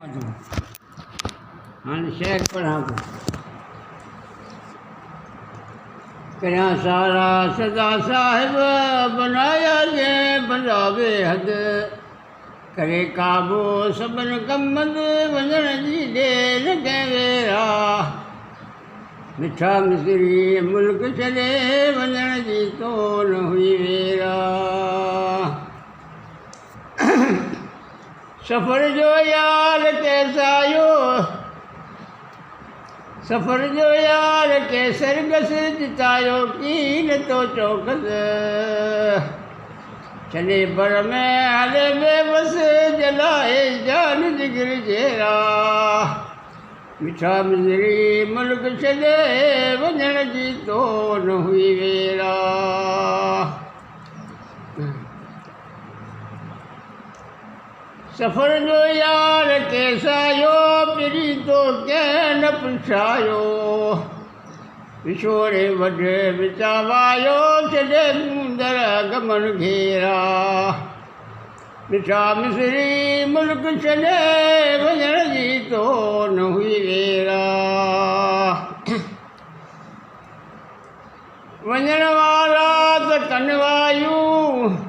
हाँ शेर पढ़ा को कया सारा सदा साहिब बनाया जे बंदावे हद करे काबो सबन कमंद वञण जी देर केवेरा मिठा मिसरी मुल्क छॾे वञण जी तो न हुई वेरा सफ़र जो यार कैसायो सफ़र जो यार के सरगस जितायो कीन तो चौकस छॾे बर में हले बेबस जलाए जान जिगर जेरा मिठा मिसरी मुल्क छॾे वञण जी तो न हुई वेरा सफ़र जो यार कैसायो पिरी तो कंहिं न पुछायो विछोड़े वढे विचावायो छॾे मुंदर गमन घेरा मिठा मिसरी मुल्क छॾे वञण जी तो न हुई वेरा वञण वारा त कनवायूं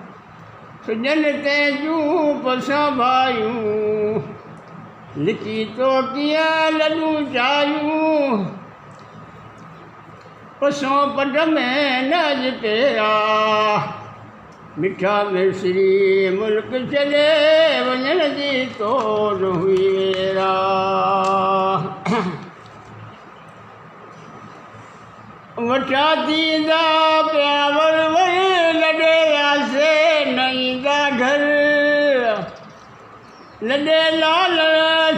सुजन तेजूं पसां भायूं लिखी तो कीअं लॾूं चाहियूं पसों पट में न जितेरा मिठा मिसरी मुल्क छॾे वञण जी तो न हुई वेरा वठा थींदा पिया वर लॾे न ईंदा घर लॾे लाल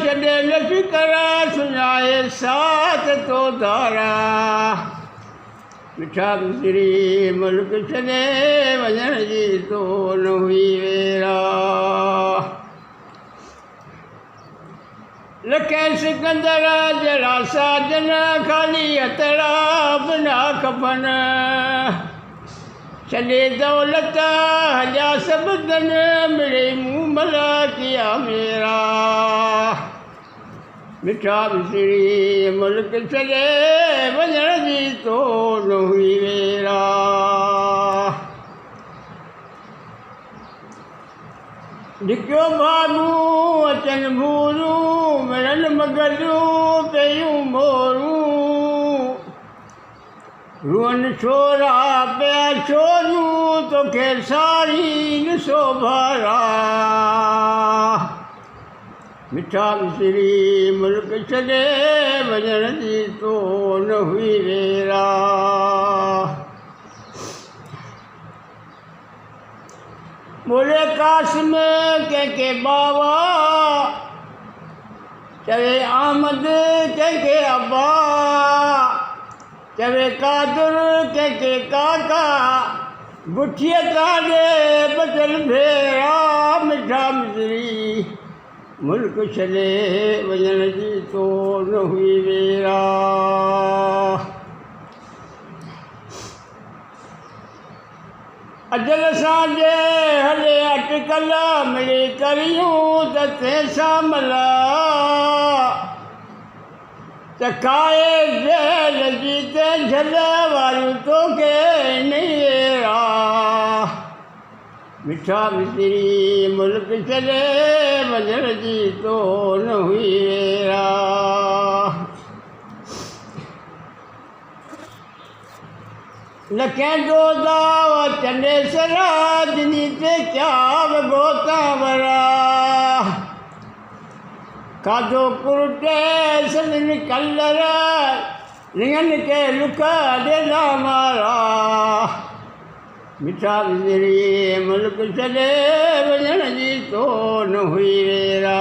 छॾे लश्कर सुञाए साथ तो धारा मिठा मिसरी मुल्क छॾे वञण जी तो न हुई वेरा लखें सिकंदर जहिड़ा साजन ख़ाली हथड़ा बिना खपन छॾे दौलत हलिया सभु धन मिड़े मूं भला किया मेरा मिठा मिसरी मुल्क छॾे वञण जी तो न हुई वेरा ढिकियो भाॻूं अचनि भूरूं मिड़नि मगजूं कयूं मोरूं रुअनि छोरा पिया छोरियूं तोखे सारी ॾिसो भारा मिठा मिसरी मुल्क छॾे वञण जी तो न हुई वेरा बोले कासिम कंहिंखे बावा चवे आमद कंहिंखे अब्बा चवे कादुर कंहिंखे काका गुठीअ काॾे बचल भेरा मिठा मिसरी मुल्क छॾे वञण जी तो न हुई वेरा अजल सां जे हले अटकल मिली करियूं त तंहिंसां मला चखाए जेल जी ते झल वारियूं तोखे नेरा मिठा मिसरी मुल्क छॾे वञण जी तो न हुई वेरा लखें जो दाव चंडे सरा दिनी ते क्या गोता वरा खाधो कुर्टे सदिन कलर रिंगनि के लुक ॾेला मारा मिठा मिसरी मुल्क छॾे वञण जी तो न हुई वेरा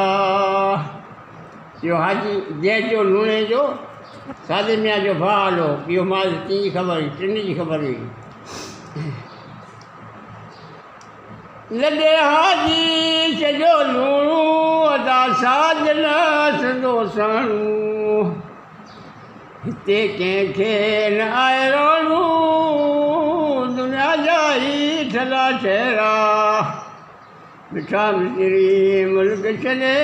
इहो हाजी जंहिंजो लूणे जो सादे मियां जो भाउ हलो इहो मां टी जी ख़बर हुई टिनि जी ख़बर हुई लॾे हाजी सॼो लूणू अदा साजन सदो साणू हिते कंहिंखे न आहे रोणू दुनिया जा ई ठला ठहिरा मिठा मिसरी मुल्क छॾे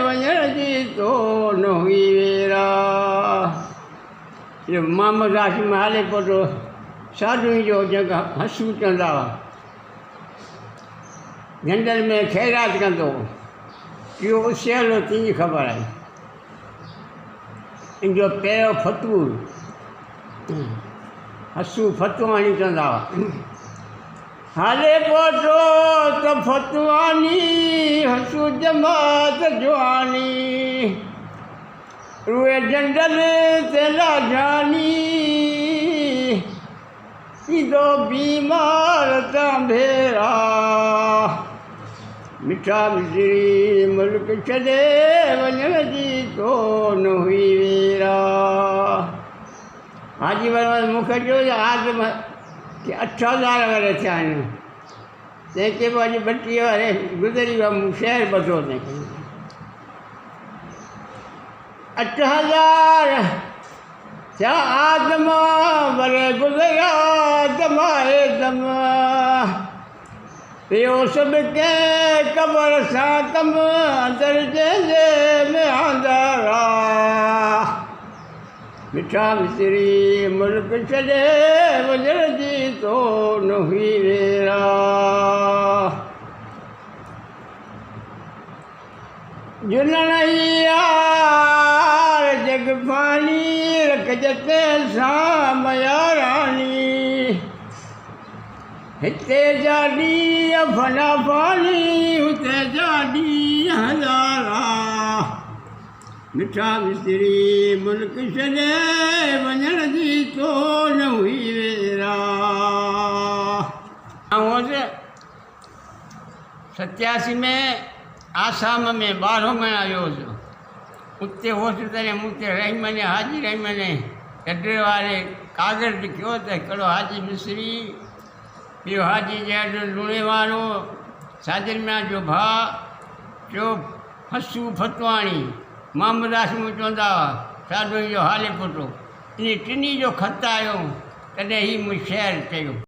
वञण जी इहो मोहम्मद हाशिम हाले पोइ साधुअ जो जेका हसूं चवंदा हुआ झंडनि में ख़ैरात कंदो इहो उसियल तुंहिंजी ख़बर आहे। इन जो पहिरियों फतू हसू फतवाणी चवंदा हुआ हाले पोटो त फतवानी हसू जमात जवानी रुए झंडल ते लाजानी सीधो बीमार तां भेरा मिठा मिसरी मुल्क छॾे वञण जी तो न हुई वेरा। हाजी वरमल मूंखे चयो आदम कि 8000 वारे थिया आहिनि तंहिंखे पोइ अॼु 32 वारे गुज़री वियो मूं शहर ॿधो तंहिंखे 8000 थिया आदम वरे गुज़रिया दमाए दम पियो सभु कंहिं क़बर सां कमु अंदरि जंहिंजे में आंदरा मिठा मिसरी मुल्क छॾे वञण जी तो न हुई वेरा। जुनन यार जग पानी रखजते सां मयारानी हिते जाडी फना पानी हुते जाडी हज़ारा मिठा मिसरी मुल्क छॾे वञण जी तो न हुई वेरा। 87 में आसाम में 12 महीना वियो हुउसि उते होसि तॾहिं मूं ते रहीमन हाजी रहीमन कटरे वारे कागज़ लिखियो त हिकिड़ो हाजी मिसरी ॿियो हाजी जहिड़ो लूणे वारो साजिर मियां जो भाउ टियों हसू फतवाणी मोहम्मद हाशिम चवंदा हुआ साधुअ जो हाले पुटो इन टिनी जो ख़त आयो तॾहिं ई मूं शहर चयो।